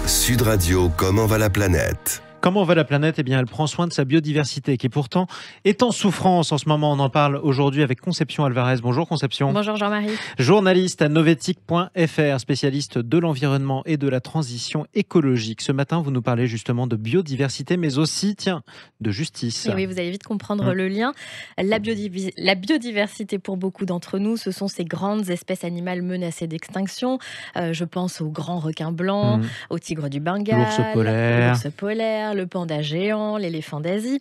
Sud Radio, comment va la planète ? Comment va la planète ? Eh bien, elle prend soin de sa biodiversité, qui pourtant est en souffrance en ce moment. On en parle aujourd'hui avec Conception Alvarez. Bonjour Conception. Bonjour Jean-Marie. Journaliste à novetic.fr, spécialiste de l'environnement et de la transition écologique. Ce matin, vous nous parlez justement de biodiversité, mais aussi, de justice. Et oui, vous allez vite comprendre le lien. La biodiversité, pour beaucoup d'entre nous, ce sont ces grandes espèces animales menacées d'extinction. Je pense aux grands requins blancs, aux tigres du Bengale, l'ours polaire, le panda géant, l'éléphant d'Asie.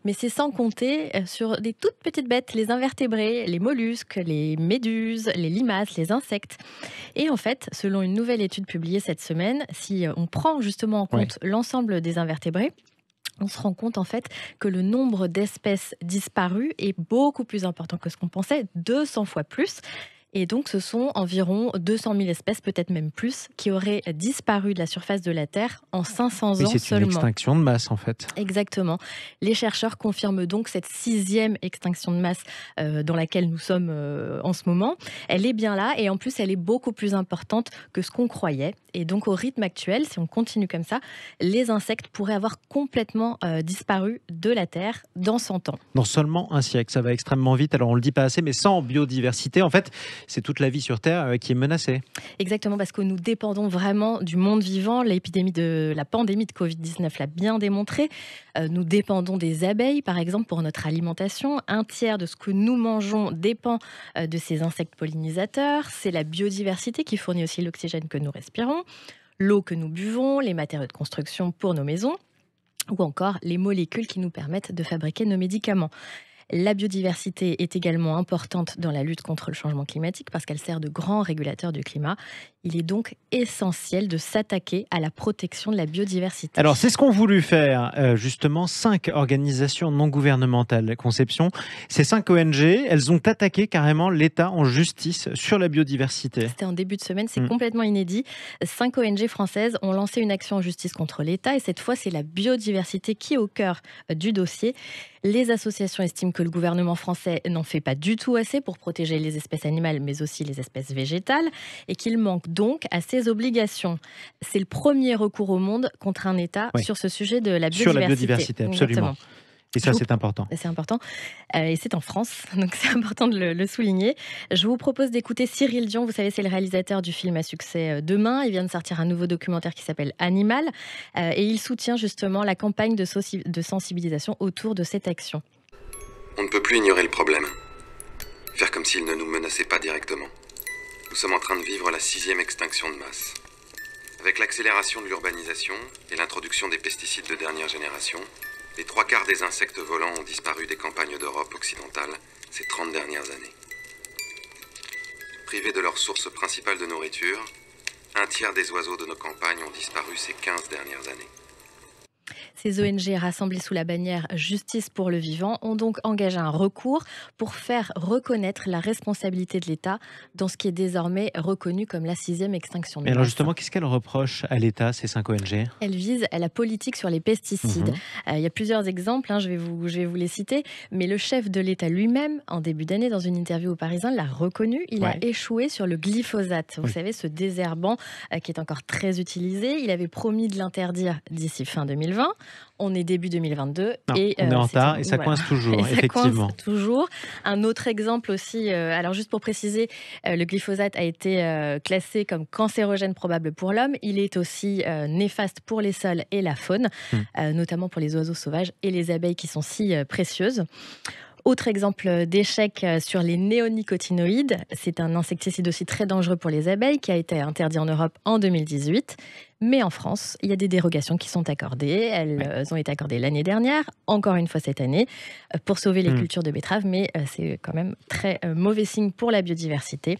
Mais c'est sans compter sur des toutes petites bêtes, les invertébrés, les mollusques, les méduses, les limaces, les insectes. Et en fait, selon une nouvelle étude publiée cette semaine, si on prend justement en compte l'ensemble des invertébrés, on se rend compte en fait que le nombre d'espèces disparues est beaucoup plus important que ce qu'on pensait, 200 fois plus. Et donc, ce sont environ 200 000 espèces, peut-être même plus, qui auraient disparu de la surface de la Terre en 500 ans seulement. C'est une extinction de masse, en fait. Exactement. Les chercheurs confirment donc cette 6e extinction de masse dans laquelle nous sommes en ce moment. Elle est bien là et en plus, elle est beaucoup plus importante que ce qu'on croyait. Et donc, au rythme actuel, si on continue comme ça, les insectes pourraient avoir complètement disparu de la Terre dans 100 ans. Dans seulement un siècle, ça va extrêmement vite. Alors, on ne le dit pas assez, mais sans biodiversité, en fait, c'est toute la vie sur Terre qui est menacée. Exactement, parce que nous dépendons vraiment du monde vivant. La pandémie de Covid-19 l'a bien démontré. Nous dépendons des abeilles, par exemple, pour notre alimentation. Un tiers de ce que nous mangeons dépend de ces insectes pollinisateurs. C'est la biodiversité qui fournit aussi l'oxygène que nous respirons, l'eau que nous buvons, les matériaux de construction pour nos maisons, ou encore les molécules qui nous permettent de fabriquer nos médicaments. La biodiversité est également importante dans la lutte contre le changement climatique parce qu'elle sert de grand régulateur du climat. Il est donc essentiel de s'attaquer à la protection de la biodiversité. Alors, c'est ce qu'ont voulu faire justement 5 organisations non gouvernementales. Conception, ces 5 ONG, elles ont attaqué carrément l'État en justice sur la biodiversité. C'était en début de semaine, c'est complètement inédit. 5 ONG françaises ont lancé une action en justice contre l'État et cette fois, c'est la biodiversité qui est au cœur du dossier. Les associations estiment que le gouvernement français n'en fait pas du tout assez pour protéger les espèces animales, mais aussi les espèces végétales, et qu'il manque donc à ses obligations. C'est le premier recours au monde contre un État sur ce sujet de la biodiversité. Sur la biodiversité, absolument. Exactement. Et ça, c'est important. C'est important. Et c'est en France, donc c'est important de le souligner. Je vous propose d'écouter Cyril Dion. Vous savez, c'est le réalisateur du film à succès Demain. Il vient de sortir un nouveau documentaire qui s'appelle Animal. Et il soutient justement la campagne de sensibilisation autour de cette action. On ne peut plus ignorer le problème. Faire comme s'il ne nous menaçait pas directement. Nous sommes en train de vivre la 6e extinction de masse. Avec l'accélération de l'urbanisation et l'introduction des pesticides de dernière génération, les 3/4 des insectes volants ont disparu des campagnes d'Europe occidentale ces 30 dernières années. Privés de leur source principale de nourriture, 1/3 des oiseaux de nos campagnes ont disparu ces 15 dernières années. Ces ONG rassemblées sous la bannière Justice pour le vivant ont donc engagé un recours pour faire reconnaître la responsabilité de l'État dans ce qui est désormais reconnu comme la 6e extinction de masse. Et alors justement, qu'est-ce qu'elle reproche à l'État, ces 5 ONG ? Elle vise à la politique sur les pesticides. Il y a plusieurs exemples, je vais vous les citer, mais le chef de l'État lui-même, en début d'année, dans une interview au Parisien, l'a reconnu. Il a échoué sur le glyphosate. Vous savez, ce désherbant qui est encore très utilisé. Il avait promis de l'interdire d'ici fin 2020. On est début 2022 on est en retard et ça coince toujours, effectivement. Coince toujours. Un autre exemple aussi, alors juste pour préciser, le glyphosate a été classé comme cancérogène probable pour l'homme. Il est aussi néfaste pour les sols et la faune, notamment pour les oiseaux sauvages et les abeilles qui sont si précieuses. Autre exemple d'échec sur les néonicotinoïdes, c'est un insecticide aussi très dangereux pour les abeilles qui a été interdit en Europe en 2018. Mais en France, il y a des dérogations qui sont accordées. Elles ont été accordées l'année dernière, encore une fois cette année, pour sauver les cultures de betteraves. Mais c'est quand même très mauvais signe pour la biodiversité.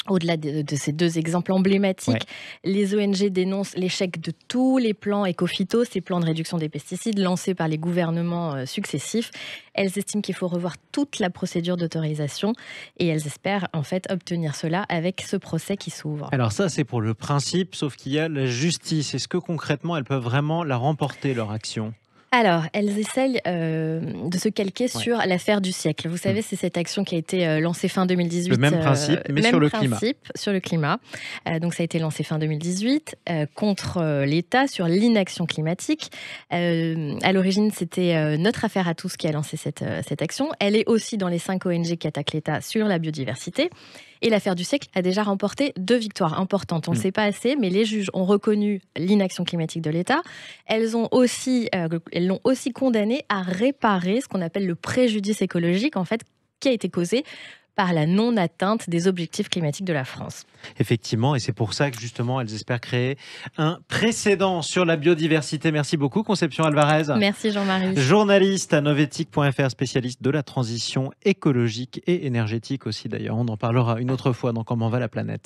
Au-delà de ces 2 exemples emblématiques, les ONG dénoncent l'échec de tous les plans éco-phyto, ces plans de réduction des pesticides lancés par les gouvernements successifs. Elles estiment qu'il faut revoir toute la procédure d'autorisation et elles espèrent en fait obtenir cela avec ce procès qui s'ouvre. Alors ça, c'est pour le principe, sauf qu'il y a la justice. Est-ce que concrètement, elles peuvent vraiment la remporter, leur action ? Alors, elles essayent de se calquer sur l'affaire du siècle. Vous savez, c'est cette action qui a été lancée fin 2018. Le même principe, mais sur le climat. Sur le climat. Donc, ça a été lancé fin 2018 contre l'État sur l'inaction climatique. À l'origine, c'était Notre Affaire à tous qui a lancé cette action. Elle est aussi dans les 5 ONG qui attaquent l'État sur la biodiversité. Et l'affaire du siècle a déjà remporté 2 victoires importantes. On ne le sait pas assez, mais les juges ont reconnu l'inaction climatique de l'État. Elles l'ont aussi condamné à réparer ce qu'on appelle le préjudice écologique, en fait, qui a été causé par la non-atteinte des objectifs climatiques de la France. Effectivement, et c'est pour ça que justement, elles espèrent créer un précédent sur la biodiversité. Merci beaucoup, Conception Alvarez. Merci Jean-Marie. Journaliste à novetic.fr, spécialiste de la transition écologique et énergétique aussi d'ailleurs. On en parlera une autre fois dans Comment va la planète.